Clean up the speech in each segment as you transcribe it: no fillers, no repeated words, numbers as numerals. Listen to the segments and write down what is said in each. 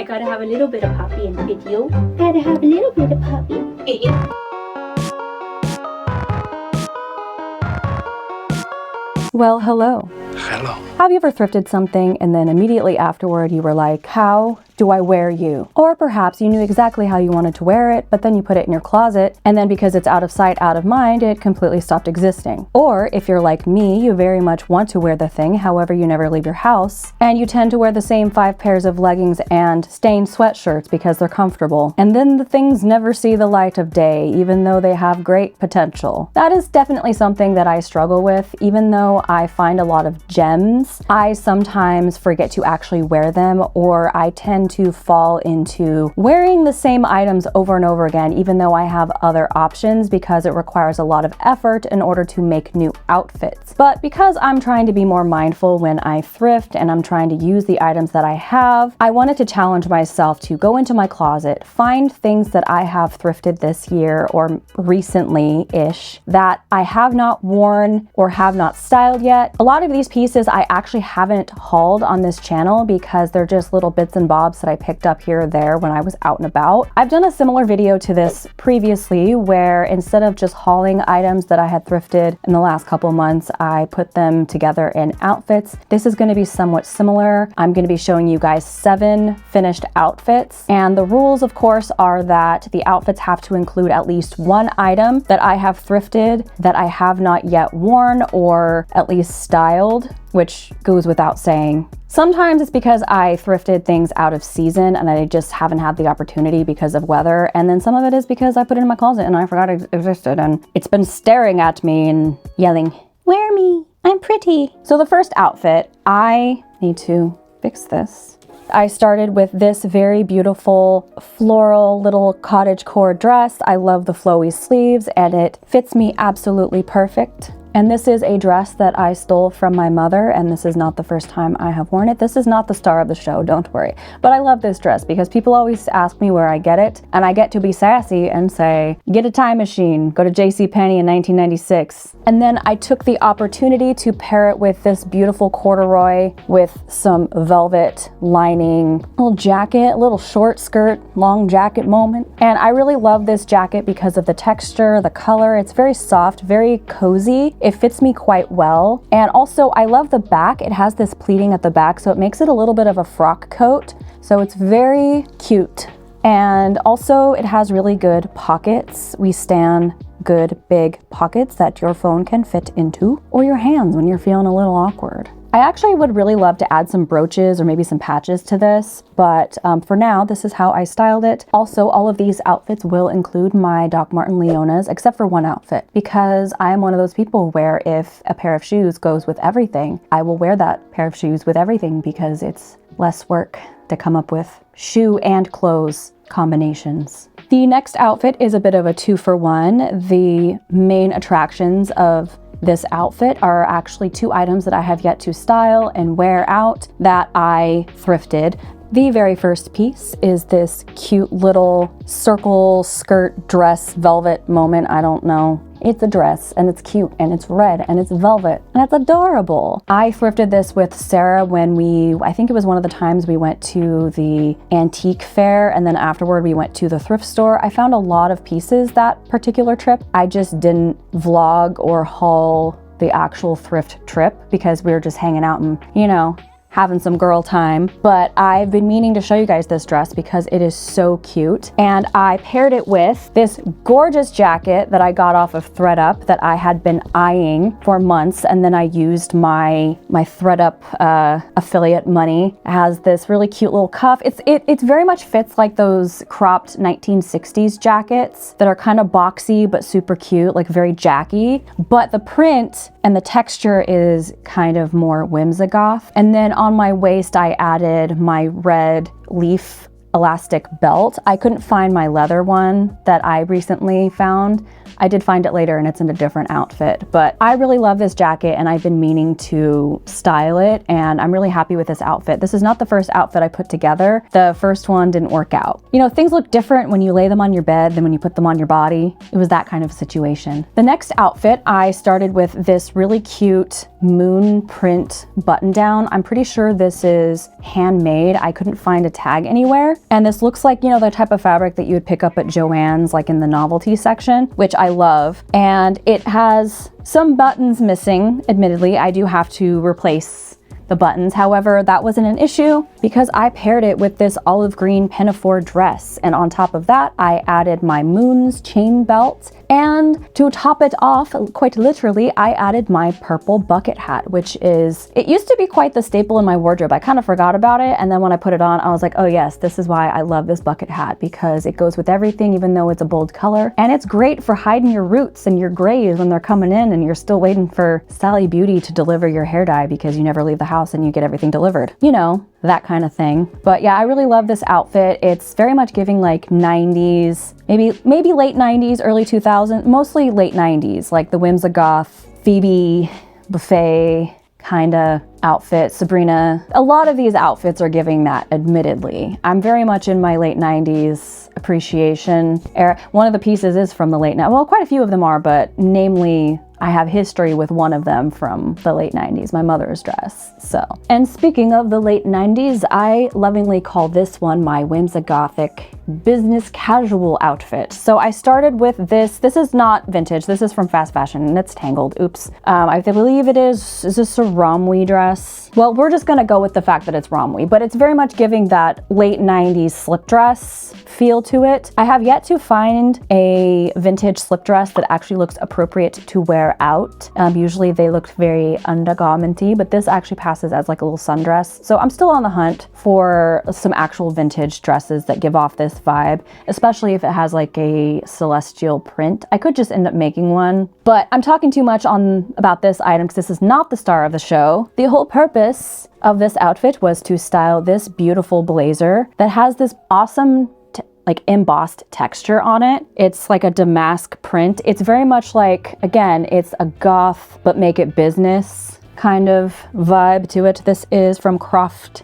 gotta have a little bit of puppy in the video. Gotta have a little bit of puppy. Well, hello. Hello. Have you ever thrifted something and then immediately afterward you were like, how do I wear you? Or perhaps you knew exactly how you wanted to wear it, but then you put it in your closet, and then because it's out of sight, out of mind, it completely stopped existing. Or if you're like me, you very much want to wear the thing, however you never leave your house, and you tend to wear the same 5 pairs of leggings and stained sweatshirts because they're comfortable. And then the things never see the light of day, even though they have great potential. That is definitely something that I struggle with. Even though I find a lot of gems, I sometimes forget to actually wear them, or I tend to fall into wearing the same items over and over again, even though I have other options, because it requires a lot of effort in order to make new outfits. But because I'm trying to be more mindful when I thrift and I'm trying to use the items that I have, I wanted to challenge myself to go into my closet, find things that I have thrifted this year or recently-ish that I have not worn or have not styled yet. A lot of these pieces I actually haven't hauled on this channel because they're just little bits and bobs that I picked up here or there when I was out and about. I've done a similar video to this previously where instead of just hauling items that I had thrifted in the last couple months, I put them together in outfits. This is going to be somewhat similar. I'm going to be showing you guys 7 finished outfits, and the rules of course are that the outfits have to include at least 1 item that I have thrifted that I have not yet worn or at least styled, which goes without saying. Sometimes it's because I thrifted things out of season and I just haven't had the opportunity because of weather. And then some of it is because I put it in my closet and I forgot it existed and it's been staring at me and yelling, "Wear me, I'm pretty." So the first outfit, I need to fix this. I started with this very beautiful floral little cottage core dress. I love the flowy sleeves and it fits me absolutely perfect. And this is a dress that I stole from my mother, and this is not the first time I have worn it. This is not the star of the show, don't worry. But I love this dress because people always ask me where I get it, and I get to be sassy and say, get a time machine, go to JCPenney in 1996. And then I took the opportunity to pair it with this beautiful corduroy with some velvet lining, little jacket, little short skirt, long jacket moment. And I really love this jacket because of the texture, the color. It's very soft, very cozy. It fits me quite well. And also I love the back. It has this pleating at the back, so it makes it a little bit of a frock coat. So it's very cute. And also it has really good pockets. We stand good big pockets that your phone can fit into, or your hands when you're feeling a little awkward. I actually would really love to add some brooches or maybe some patches to this, but for now, this is how I styled it. Also, all of these outfits will include my Doc Marten Leonas, except for one outfit, because I am one of those people where if a pair of shoes goes with everything, I will wear that pair of shoes with everything because it's less work to come up with shoe and clothes combinations. The next outfit is a bit of a 2-for-1. The main attractions of this outfit are actually 2 items that I have yet to style and wear out that I thrifted. The very first piece is this cute little circle skirt dress velvet moment. I don't know. It's a dress and it's cute and it's red and it's velvet and it's adorable. I thrifted this with Sarah when I think it was one of the times we went to the antique fair, and then afterward we went to the thrift store. I found a lot of pieces that particular trip. I just didn't vlog or haul the actual thrift trip because we were just hanging out and, you know, having some girl time. But I've been meaning to show you guys this dress because it is so cute. And I paired it with this gorgeous jacket that I got off of ThredUp that I had been eyeing for months. And then I used my ThredUp affiliate money. It has this really cute little cuff. It very much fits like those cropped 1960s jackets that are kind of boxy but super cute, like very jacky. But the print and the texture is kind of more whimsigoth. And then on my waist, I added my red leaf elastic belt. I couldn't find my leather one that I recently found. I did find it later and it's in a different outfit, but I really love this jacket and I've been meaning to style it, and I'm really happy with this outfit. This is not the first outfit I put together. The first one didn't work out. You know, things look different when you lay them on your bed than when you put them on your body. It was that kind of situation. The next outfit, I started with this really cute moon print button down. I'm pretty sure this is handmade. I couldn't find a tag anywhere, And this looks like, you know, the type of fabric that you would pick up at Joann's, like in the novelty section, which I love. And it has some buttons missing. Admittedly, I do have to replace the buttons. However, that wasn't an issue because I paired it with this olive green pinafore dress. And on top of that, I added my Moons chain belt. And to top it off, quite literally, I added my purple bucket hat, which is, it used to be quite the staple in my wardrobe. I kind of forgot about it. And then when I put it on, I was like, oh yes, this is why I love this bucket hat, because it goes with everything, even though it's a bold color. And it's great for hiding your roots and your grays when they're coming in and you're still waiting for Sally Beauty to deliver your hair dye because you never leave the house and you get everything delivered. You know, that kind of thing. But yeah, I really love this outfit. It's very much giving like 90s, maybe late 90s, early 2000s, mostly late 90s, like the Whimsigoth, Phoebe Buffet kind of outfit, Sabrina. A lot of these outfits are giving that, admittedly. I'm very much in my late 90s appreciation era. One of the pieces is from the late 90s. Well, quite a few of them are, but namely, I have history with one of them from the late 90s, my mother's dress. So, and speaking of the late 90s, I lovingly call this one my Whimsigothic business casual outfit. So I started with this. This is not vintage. This is from fast fashion and it's tangled. Oops. I believe it is this a Romwe dress? Well, we're just gonna go with the fact that it's Romwe, but it's very much giving that late 90s slip dress feel to it. I have yet to find a vintage slip dress that actually looks appropriate to wear out. Usually they look very undergarmenty, but this actually passes as like a little sundress. So I'm still on the hunt for some actual vintage dresses that give off this vibe, especially if it has like a celestial print. I could just end up making one, but I'm talking too much about this item because this is not the star of the show. The whole purpose of this outfit was to style this beautiful blazer that has this awesome like embossed texture on it. It's like a damask print. It's very much like, again, it's a goth, but make it business kind of vibe to it. This is from Croft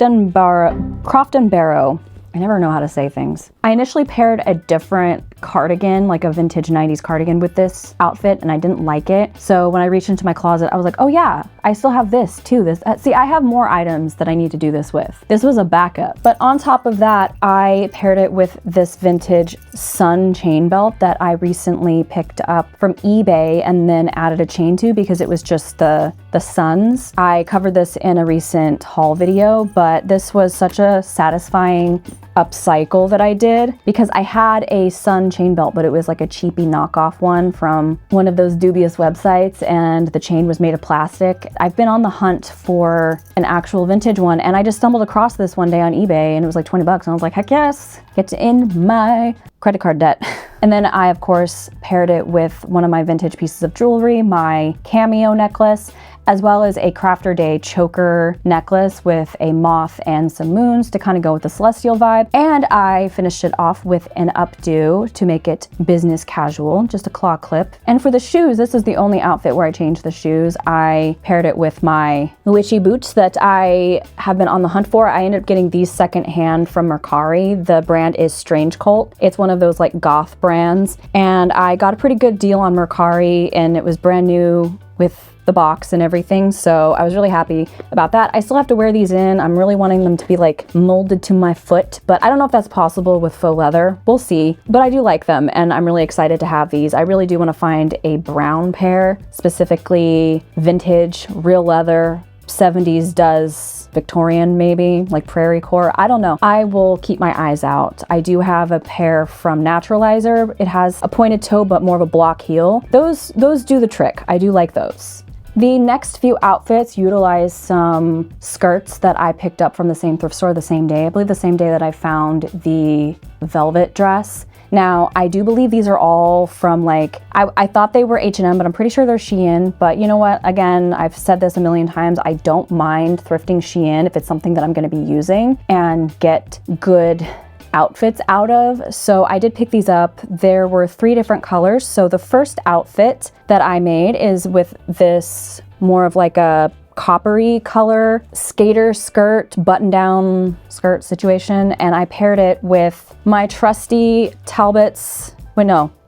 and Barrow. I never know how to say things. I initially paired a different cardigan, like a vintage 90s cardigan with this outfit, and I didn't like it. So when I reached into my closet, I was like, oh yeah, I still have this too. See, I have more items that I need to do this with. This was a backup. But on top of that, I paired it with this vintage sun chain belt that I recently picked up from eBay and then added a chain to because it was just the suns. I covered this in a recent haul video, but this was such a satisfying upcycle that I did because I had a sun chain belt, but it was like a cheapy knockoff one from one of those dubious websites, and the chain was made of plastic. I've been on the hunt for an actual vintage one, and I just stumbled across this one day on eBay, and it was like 20 bucks, and I was like, heck yes, get to end my credit card debt. And then I, of course, paired it with one of my vintage pieces of jewelry, my cameo necklace, as well as a Crafter Day choker necklace with a moth and some moons to kind of go with the celestial vibe. And I finished it off with an updo to make it business casual, just a claw clip. And for the shoes, this is the only outfit where I changed the shoes. I paired it with my witchy boots that I have been on the hunt for. I ended up getting these secondhand from Mercari. The brand is Strange Cult. It's one of those like goth brands. And I got a pretty good deal on Mercari, and it was brand new with the box and everything, so I was really happy about that. I still have to wear these in. I'm really wanting them to be like molded to my foot, but I don't know if that's possible with faux leather. We'll see, but I do like them and I'm really excited to have these. I really do want to find a brown pair, specifically vintage, real leather, 70s does Victorian maybe, like prairie core. I don't know. I will keep my eyes out. I do have a pair from Naturalizer. It has a pointed toe, but more of a block heel. Those do the trick. I do like those. The next few outfits utilize some skirts that I picked up from the same thrift store the same day. I believe the same day that I found the velvet dress. Now, I do believe these are all from like, I thought they were H&M, but I'm pretty sure they're Shein. But you know what? Again, I've said this a million times. I don't mind thrifting Shein if it's something that I'm going to be using and get good outfits out of. So I did pick these up. There were 3 different colors. So the first outfit that I made is with this more of like a coppery color skater skirt, button down skirt situation. And I paired it with my trusty Talbot's,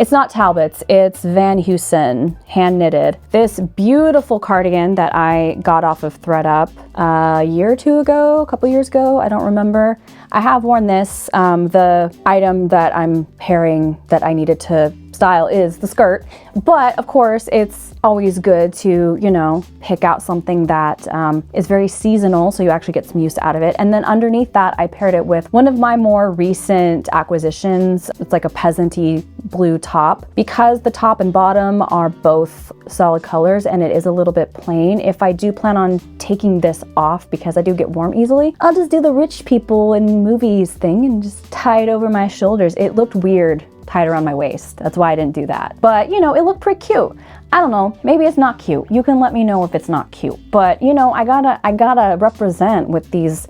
It's not Talbot's, it's Van Heusen, hand knitted. This beautiful cardigan that I got off of ThredUp a year or two ago, a couple years ago, I don't remember. I have worn this. The item that I'm pairing that I needed to style is the skirt, but of course it's always good to, you know, pick out something that is very seasonal so you actually get some use out of it. And then underneath that, I paired it with one of my more recent acquisitions. It's like a peasant-y blue top. Because the top and bottom are both solid colors and it is a little bit plain, if I do plan on taking this off because I do get warm easily, I'll just do the rich people in movies thing and just tie it over my shoulders. It looked weird tied around my waist. That's why I didn't do that. But you know, it looked pretty cute. I don't know, maybe it's not cute. You can let me know if it's not cute. But you know, I gotta represent with these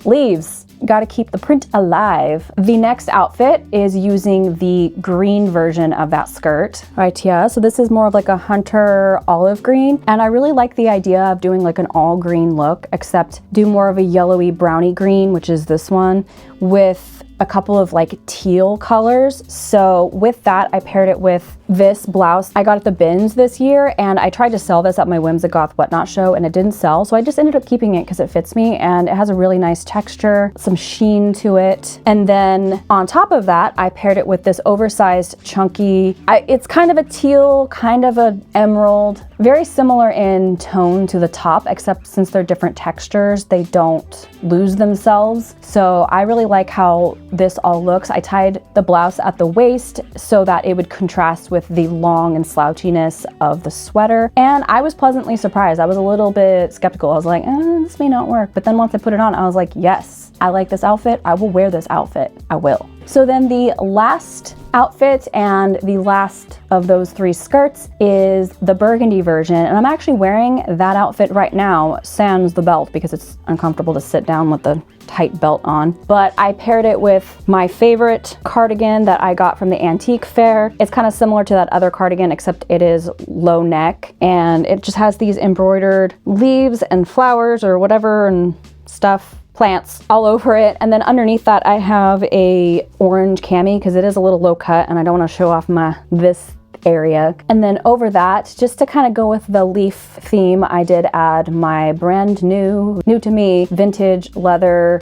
leaves. Gotta keep the print alive. The next outfit is using the green version of that skirt right here. So this is more of like a hunter olive green. And I really like the idea of doing like an all green look, except do more of a yellowy browny green, which is this one, with a couple of like teal colors. So with that, I paired it with this blouse I got at the bins this year, and I tried to sell this at my Whimsigoth Goth Whatnot show and it didn't sell. So I just ended up keeping it because it fits me and it has a really nice texture, some sheen to it. And then on top of that, I paired it with this oversized chunky, it's kind of a teal, kind of an emerald, very similar in tone to the top, except since they're different textures, they don't lose themselves. So I really like how this all looks. I tied the blouse at the waist so that it would contrast with the long and slouchiness of the sweater. And I was pleasantly surprised. I was a little bit skeptical. I was like, this may not work. But then once I put it on, I was like, yes, I like this outfit. I will wear this outfit. I will. So then the last outfit and the last of those three skirts is the burgundy version. And I'm actually wearing that outfit right now, sans the belt, because it's uncomfortable to sit down with the tight belt on. But I paired it with my favorite cardigan that I got from the antique fair. It's kind of similar to that other cardigan, except it is low neck and it just has these embroidered leaves and flowers or whatever and stuff, plants all over it. And then underneath that, I have a orange cami because it is a little low cut and I don't want to show off this area. And then over that, just to kind of go with the leaf theme, I did add my brand new to me, vintage leather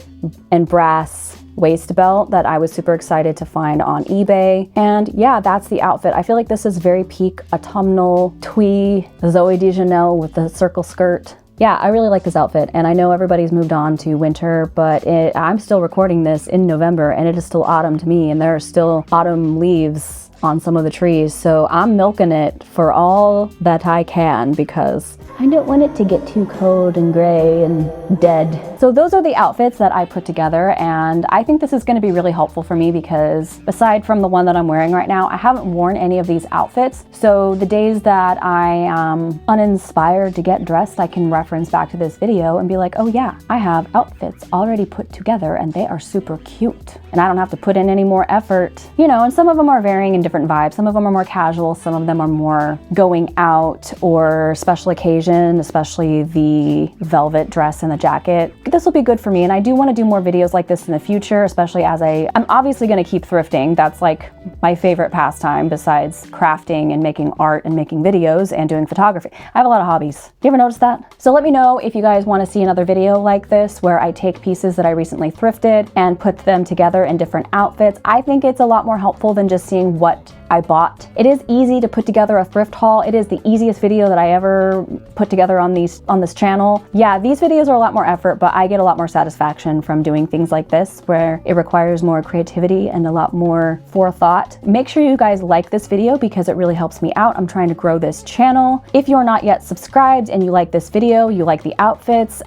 and brass waist belt that I was super excited to find on eBay. And yeah, that's the outfit. I feel like this is very peak autumnal twee Zoe Deschanel with the circle skirt. Yeah, I really like this outfit, and I know everybody's moved on to winter, but I'm still recording this in November and it is still autumn to me, and there are still autumn leaves on some of the trees, so I'm milking it for all that I can because I don't want it to get too cold and gray and dead. So those are the outfits that I put together, and I think this is going to be really helpful for me because aside from the one that I'm wearing right now, I haven't worn any of these outfits. So the days that I am uninspired to get dressed, I can reference back to this video and be like, oh yeah, I have outfits already put together and they are super cute. And I don't have to put in any more effort, you know, and some of them are varying in different vibes. Some of them are more casual, some of them are more going out or special occasion, especially the velvet dress and the jacket. This will be good for me, and I do want to do more videos like this in the future, especially as I'm obviously going to keep thrifting. That's like my favorite pastime besides crafting and making art and making videos and doing photography. I have a lot of hobbies. You ever notice that? So let me know if you guys want to see another video like this where I take pieces that I recently thrifted and put them together in different outfits. I think it's a lot more helpful than just seeing what I bought. It is easy to put together a thrift haul. It is the easiest video that I ever put together on this channel. Yeah, these videos are a lot more effort, but I get a lot more satisfaction from doing things like this where it requires more creativity and a lot more forethought. Make sure you guys like this video because it really helps me out. I'm trying to grow this channel. If you're not yet subscribed and you like this video, you like the outfits,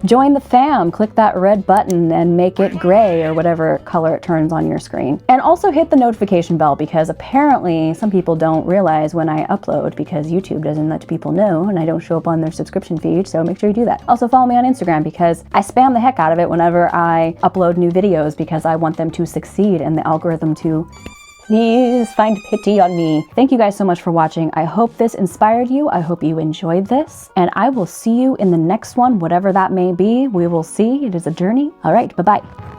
join the fam. Click that red button and make it gray or whatever color it turns on your screen. And also hit the notification bell because apparently some people don't realize when I upload because YouTube doesn't let people know and I don't show up on their subscription feed, so make sure you do that. Also follow me on Instagram because I spam the heck out of it whenever I upload new videos because I want them to succeed and the algorithm to please find pity on me. Thank you guys so much for watching. I hope this inspired you. I hope you enjoyed this, and I will see you in the next one, whatever that may be. We will see. It is a journey. All right, bye-bye.